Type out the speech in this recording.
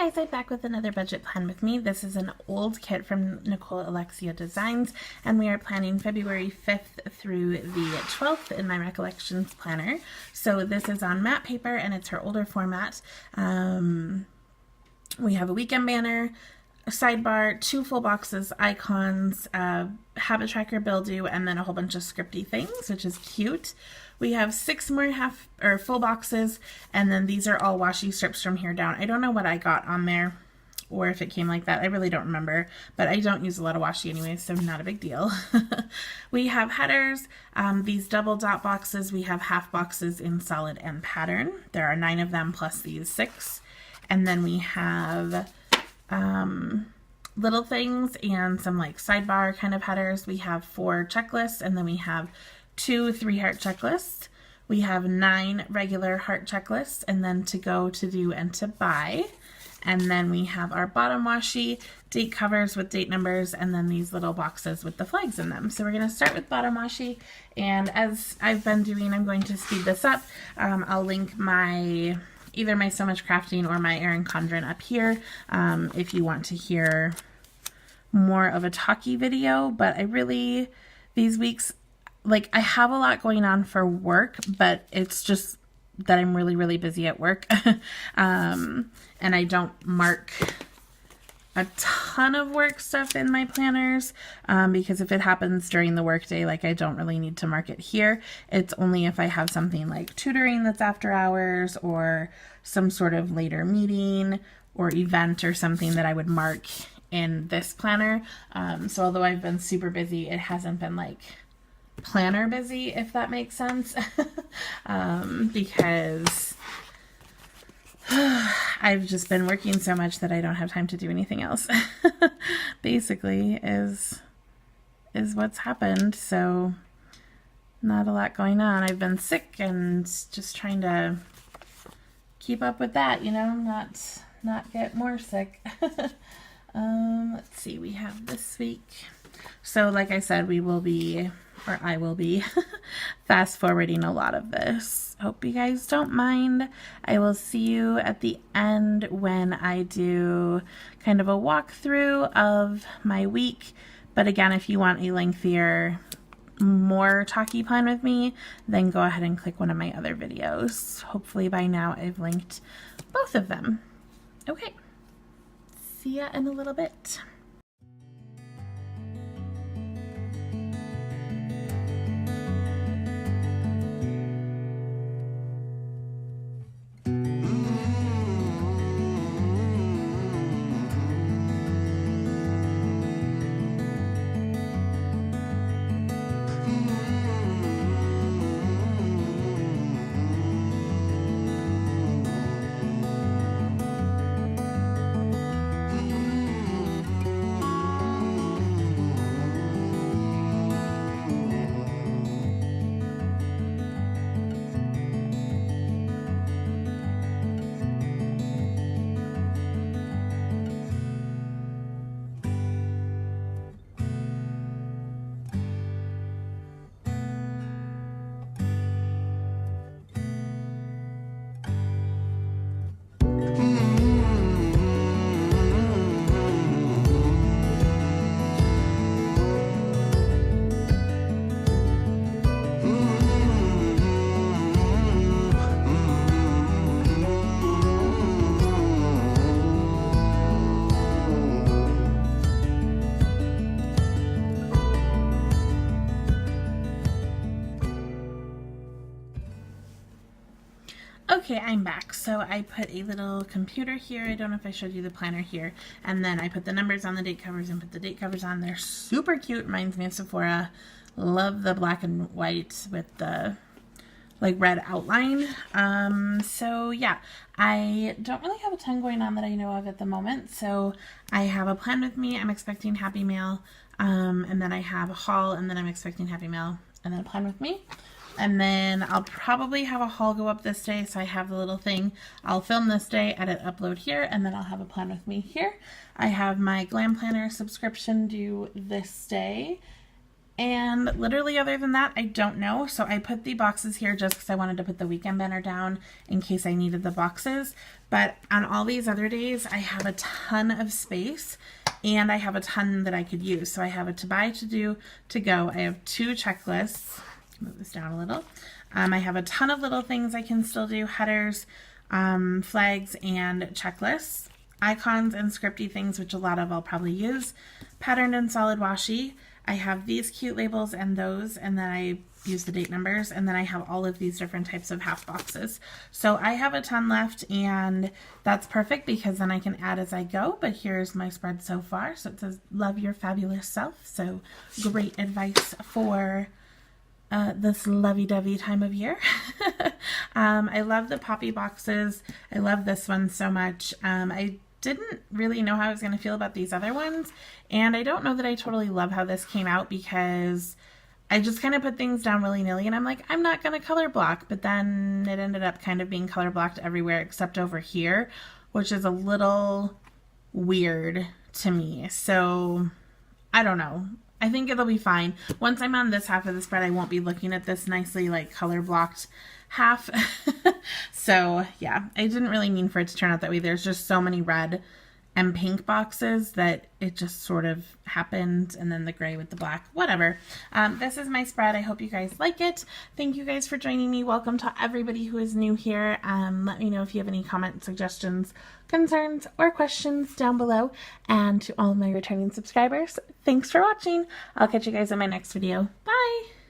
Guys, I'm back with another budget plan with me. This is an old kit from NicoleAlexiaDesigns, and we are planning February 5th through the 12th in my recollections planner. So this is on matte paper and it's her older format. We have a weekend banner, a sidebar, 2 full boxes, icons, habit tracker, bill due, and then a whole bunch of scripty things, which is cute. We have 6 more full boxes, and then these are all washi strips from here down. I don't know what I got on there or if it came like that. I really don't remember, but I don't use a lot of washi anyway, so not a big deal. We have headers, these double dot boxes. We have half boxes in solid and pattern. There are 9 of them plus these 6. And then we have little things and some like sidebar kind of headers. We have 4 checklists, and then we have 2 3-heart checklists. We have 9 regular heart checklists, and then to go, to do, and to buy. And then we have our bottom washi, date covers with date numbers, and then these little boxes with the flags in them. So we're going to start with bottom washi, and as I've been doing, I'm going to speed this up. I'll link either my So Much Crafting or my Erin Condren up here if you want to hear more of a talky video. But these weeks, I have a lot going on for work, but it's just that I'm really busy at work. And I don't mark a ton of work stuff in my planners because if it happens during the workday, I don't really need to mark it here. It's only if I have something like tutoring that's after hours or some sort of later meeting or event or something that I would mark in this planner. So although I've been super busy, it hasn't been planner busy, if that makes sense. Because I've just been working so much that I don't have time to do anything else. Basically is what's happened. So not a lot going on. I've been sick and just trying to keep up with that, not get more sick. Let's see, we have this week. So like I said, I will be fast forwarding a lot of this. Hope you guys don't mind. I will see you at the end when I do kind of a walkthrough of my week. But again, if you want a lengthier, more talky plan with me, then go ahead and click one of my other videos. Hopefully by now I've linked both of them. Okay, see ya in a little bit. Okay, I'm back. So I put a little computer here. I don't know if I showed you the planner here. And then I put the numbers on the date covers and put the date covers on. They're super cute. Reminds me of Sephora. Love the black and white with the red outline. So yeah, I don't really have a ton going on that I know of at the moment. So I have a plan with me. I'm expecting Happy Mail. And then I have a haul, and then I'm expecting Happy Mail, and then a plan with me. And then I'll probably have a haul go up this day, so I have the little thing. I'll film this day, edit, upload here, and then I'll have a plan with me here. I have my Glam Planner subscription due this day, And literally other than that, I don't know. So I put the boxes here just because I wanted to put the weekend banner down in case I needed the boxes. But on all these other days, I have a ton of space and I have a ton that I could use. So I have a to buy, to do, to go. I have 2 checklists. Move this down a little. I have a ton of little things I can still do, headers, flags, and checklists. Icons and scripty things, which a lot of I'll probably use. Patterned and solid washi. I have these cute labels and those, and then I use the date numbers, and then I have all of these different types of half boxes. So I have a ton left, and that's perfect because then I can add as I go. But here's my spread so far. So it says, love your fabulous self. So great advice for this lovey-dovey time of year. I love the poppy boxes. I love this one so much. I didn't really know how I was going to feel about these other ones, and I don't know that I totally love how this came out because I just kind of put things down willy-nilly, and I'm like, I'm not going to color block, but then it ended up kind of being color blocked everywhere except over here, which is a little weird to me. So I don't know. I think it'll be fine. Once I'm on this half of the spread, I won't be looking at this nicely like color blocked half. So yeah, I didn't really mean for it to turn out that way. There's just so many red and pink boxes that it just sort of happened, and then the gray with the black, whatever. This is my spread. I hope you guys like it. Thank you guys for joining me. Welcome to everybody who is new here. Let me know if you have any comments, suggestions, concerns, or questions down below. And to all of my returning subscribers, thanks for watching. I'll catch you guys in my next video. Bye!